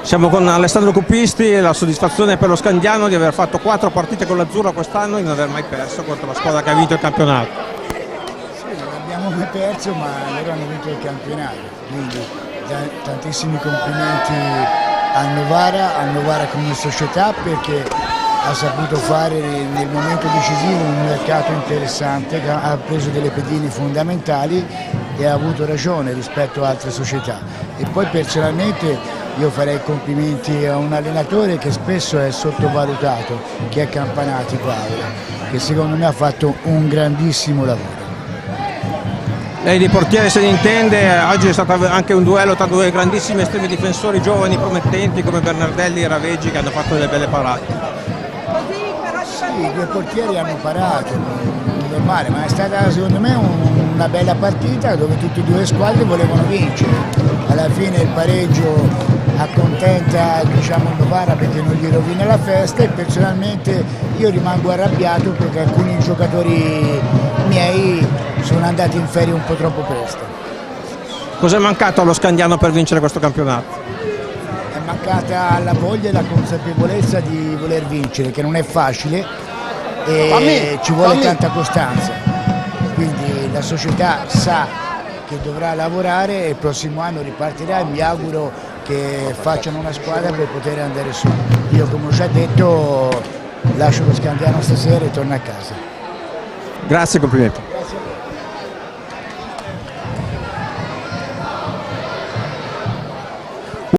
Siamo con Alessandro Cupisti e la soddisfazione per lo Scandiano di aver fatto 4 partite con l'Azzurra quest'anno e non aver mai perso contro la squadra che ha vinto il campionato. Sì, non abbiamo mai perso, ma loro hanno vinto il campionato, quindi tantissimi complimenti a Novara come società, perché ha saputo fare nel momento decisivo un mercato interessante, ha preso delle pedine fondamentali e ha avuto ragione rispetto a altre società. E poi personalmente io farei complimenti a un allenatore che spesso è sottovalutato, che è Campanati Paolo, che secondo me ha fatto un grandissimo lavoro. Lei di portiere se ne intende, oggi è stato anche un duello tra due grandissimi estremi difensori giovani promettenti come Bernardelli e Raveggi, che hanno fatto delle belle parate. Sì, i due portieri hanno parato, normale, ma è stata secondo me una bella partita dove tutte e due le squadre volevano vincere. Alla fine il pareggio accontenta, diciamo, Novara perché non gli rovina la festa, e personalmente io rimango arrabbiato perché alcuni giocatori miei sono andati in ferie un po' troppo presto. Cos'è mancato allo Scandiano per vincere questo campionato? È mancata la voglia e la consapevolezza di voler vincere, che non è facile e ci vuole tanta costanza. Quindi la società sa che dovrà lavorare e il prossimo anno ripartirà, e mi auguro che facciano una squadra per poter andare su. Io, come ho già detto, lascio lo Scandiano stasera e torno a casa. Grazie, complimenti.